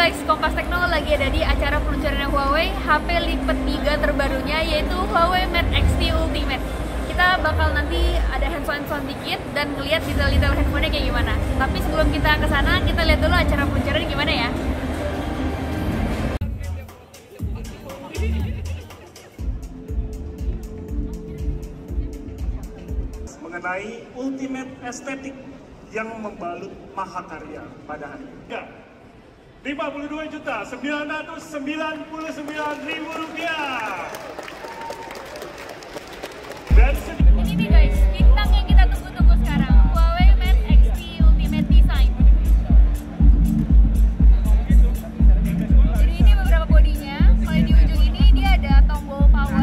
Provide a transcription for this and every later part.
guys, Kompas Tekno lagi ada di acara peluncuran Huawei HP lipat 3 terbarunya, yaitu Huawei Mate X T Ultimate. Kita bakal nanti ada hands-on dikit dan ngeliat detail-detail handphonenya kayak gimana. Tapi sebelum kita ke sana, kita lihat dulu acara peluncuran gimana ya. Mengenai ultimate estetik yang membalut mahakarya pada hari ini. 52.999.000 rupiah. Dan ini nih guys, bintang yang kita tunggu-tunggu sekarang, Huawei Mate X T Ultimate Design. Jadi ini beberapa bodinya. Kalau di ujung ini dia ada tombol power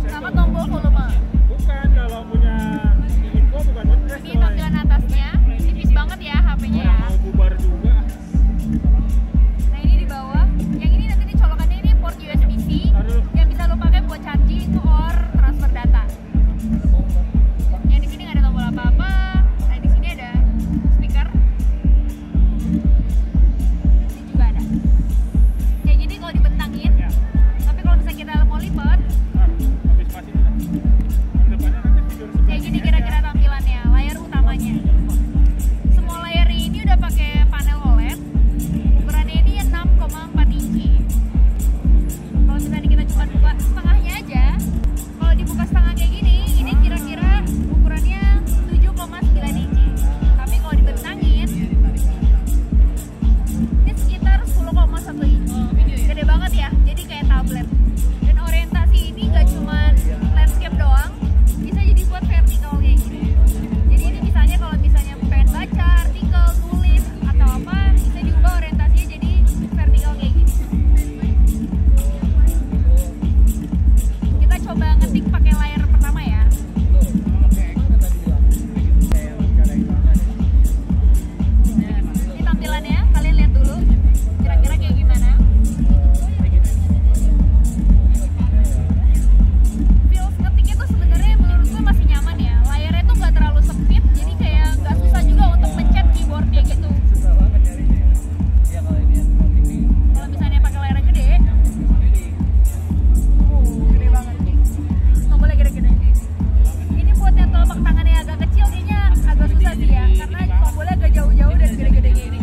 sama tombol volume. Bukan, kalau punya info bukan Mate X. Ini tampilan atasnya, tipis banget ya HP-nya ya. Mau bubar juga. Nah ini di bawah, yang ini nanti dicolokannya ini port USB-C yang bisa lo pakai buat charging or transfer data. Yang di sini nggak ada tombol apa-apa. Nah di sini ada speaker. Ini juga ada. Kayak gini kalau dibentangin. Tapi kalau misalnya kita mau lipat, Habis masih depannya nanti tidur kayak gini kira-kira tampilannya, layar utamanya. Semua layar ini udah pakai panel OLED. Ukurannya ini 6,4 inci. Kalau misalnya kita cuma buka setengahnya aja, kalau dibuka setengah kayak gini, ini kira-kira ukurannya 7,9 inci. Tapi kalau dibentangin, ini sekitar 10,1 inci. Gede banget ya, jadi kayak tablet. Dan orientasi ini gak cuma landscape doang, bisa jadi buat vertikal kayak gini. Jadi ini misalnya kalau misalnya pengen baca artikel, tulis, atau apa, bisa diubah orientasinya jadi vertikal kayak gini. Kita coba ngetik pakai layar pertama ya. Ini tampilannya, kalian lihat dulu kira-kira kayak gimana. Feels ngetiknya tuh sebenarnya menurut gue masih nyaman ya. Layarnya tuh nggak terlalu sempit, jadi kayak nggak susah juga untuk mencet keyboardnya gitu. Kalau misalnya pakai layar gede, gede banget. Tombolnya gede-gede. Ini buat yang telapak tangannya agak kecil kayaknya agak susah sih ya, karena tombolnya agak jauh-jauh dan gede-gede gini.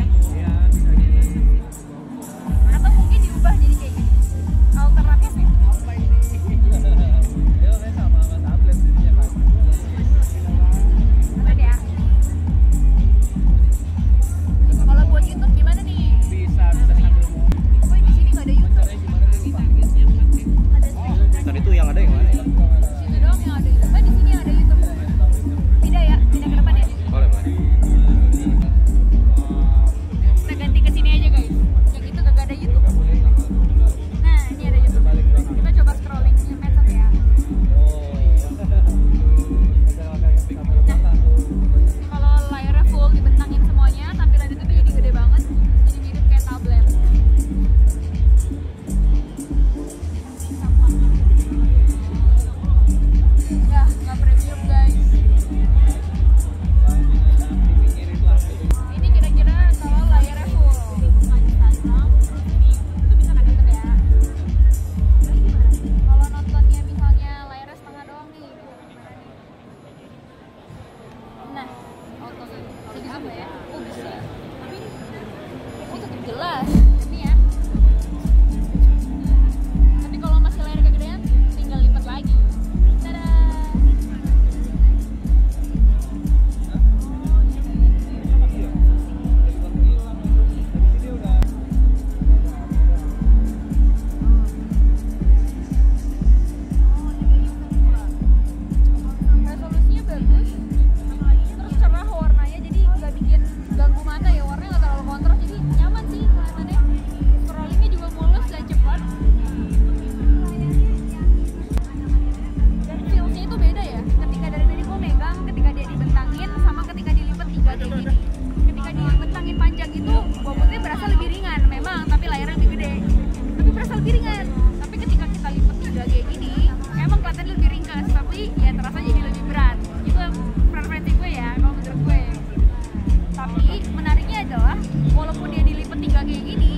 Atau mungkin diubah jadi kayak gini. Alternatif ya. Ada ya. Kalau buat YouTube gimana nih? Oh, di sini nggak ada YouTube. Ada sih. Tadi tuh yang ada yang mana ya? Di situ doang yang ada YouTube. Oh, di sini ada YouTube. Tidak ya, tidak ke depan ya. Boleh, boleh. Kita ganti ke sini aja guys. Yang itu gak ada YouTube. Nah, ini ada YouTube. Kita coba scrolling medsos ya. Nah, kalau layarnya full dibentangin semuanya, tampilan itu tuh jadi gede banget. Jadi mirip kayak tablet. Ya, nggak premium guys. Ini kira-kira kalau layarnya full. Itu bisa nggak deket ya? Kalau nontonnya misalnya layarnya setengah doang nih, bisa gimana nih? Nah, auto gitu. Bisa di zoom ya? Oh bisa. Tapi ini tetap jelas. Ini ya. Tapi kalau masih layar kegedean, tinggal lipat lagi. Tada! Resolusinya bagus, terus cerah warnanya, jadi nggak bikin ganggu mata ya, warnanya nggak terlalu kontras, jadi nyaman sih kelihatannya. Scrollingnya juga mulus dan cepat. Dan feelsnya itu beda ya, ketika dari tadi gue megang, ketika dia dibentangin sama ketika dilipat 3 kayak gini. Ketika dibentangin panjang itu bobotnya berasa lebih ringan memang, tapi layarnya lebih gede, tapi berasa lebih ringan. Tapi ketika kita lipat 3 kayak gini, emang kelihatan lebih ringkas, tapi ya terasa jadi lebih berat. Itu preferensi gue ya, kalau menurut gue. Tapi menariknya adalah walaupun dia dilipat 3 kayak gini,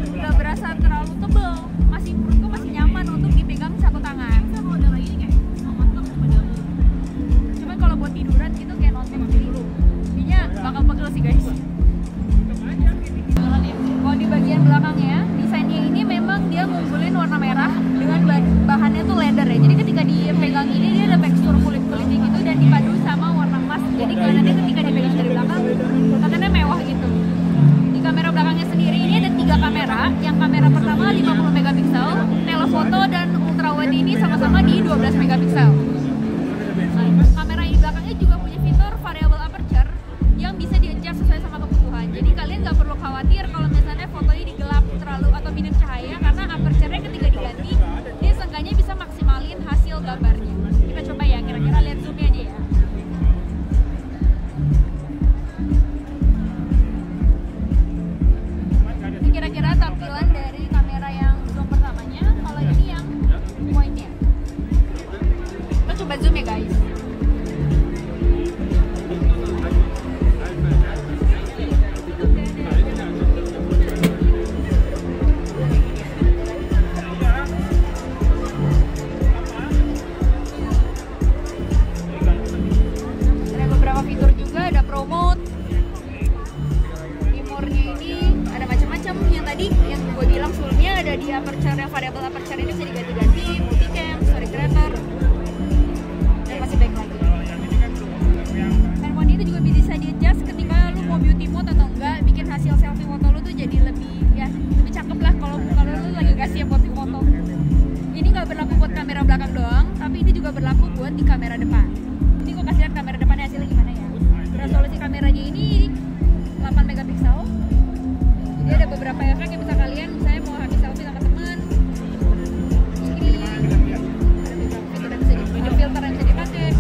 yang kamera pertama 50 megapiksel, telefoto dan ultrawide ini sama-sama di 12 megapiksel. Kamera di belakangnya juga punya fitur variable aperture yang bisa di-adjust sesuai sama kebutuhan. Jadi kalian nggak perlu khawatir kalau misalnya fotonya digelap terlalu atau minim cahaya, karena aperture-nya ketika diganti, dia seenggaknya bisa maksimalin hasil gambarnya. Kita coba ya, kira-kira lihat zoom-nya aja ya. Ini kira-kira tampilan dari kamera yang zoom pertamanya, kalau ini yang wide-nya. Kita coba zoom ya guys. Di aperture yang variable aperture ini bisa diganti-ganti, multicam, story creator, dan masih banyak lagi. Handphone itu juga bisa di-adjust ketika lu mau beauty mode atau enggak, bikin hasil selfie foto lu tuh jadi lebih cakep lah kalau lu lagi kasih yang foto. Ini nggak berlaku buat kamera belakang doang, tapi ini juga berlaku buat di kamera depan. Ini gue kasih lihat kamera depannya hasilnya gimana ya. Resolusi kameranya ini 8 megapiksel. Jadi ada beberapa efek yang bisa kalian misalnya mau habis selfie sama teman, ini ada filter yang bisa dipakai.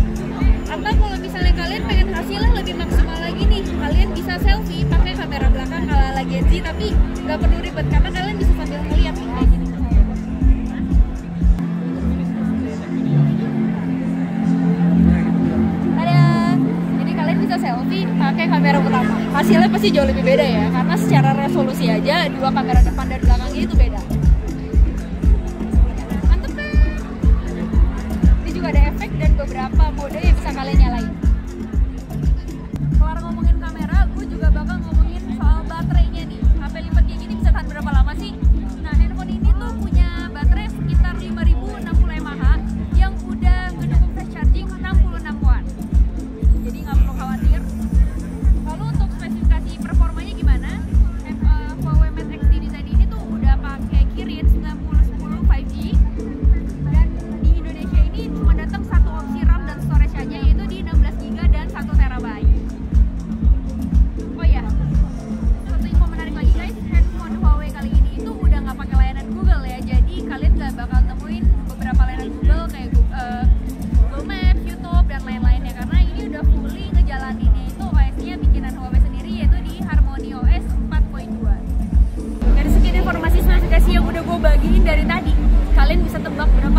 Atau kalau misalnya kalian pengen hasilnya lebih maksimal lagi nih, kalian bisa selfie pakai kamera belakang ala Gen Z, tapi nggak perlu ribet karena kalian bisa sambil ngeliat nih kayak gini. Jadi kalian bisa selfie pakai kamera utama. Hasilnya pasti jauh lebih beda ya, karena secara resolusi aja dua kamera depan dan belakangnya itu beda. Mantep kan? Ini juga ada efek dan beberapa mode yang bisa kalian nyalain. Kelar ngomongin kamera, gue juga bakal ngomongin soal baterainya nih. HP lipat kayak gini bisa tahan berapa lama sih? Nah, handphone ini tuh punya baterai sekitar 5060 mAh yang udah ngedukung fast charging 66 watt. Jadi nggak perlu khawatir. Lalu untuk spesifikasi performanya gimana? Huawei Mate X Design ini tuh udah pakai Kirin 9010 5G, dan di Indonesia ini cuma datang satu opsi RAM dan storage aja, yaitu di 16GB dan 1 TB. Oh ya, satu info menarik lagi guys, handphone Huawei kali ini itu udah nggak pakai layanan Google ya, jadi kalian nggak bakal nemuin beberapa layanan Google kayak Google Maps, YouTube dan lain-lainnya, karena ini udah fully ngejalaninnya itu OS-nya bikinan Huawei sendiri, yaitu di HarmonyOS 4.2. Dari sekian informasi spesifikasi yang udah gue bagiin dari tadi, kalian bisa tebak berapa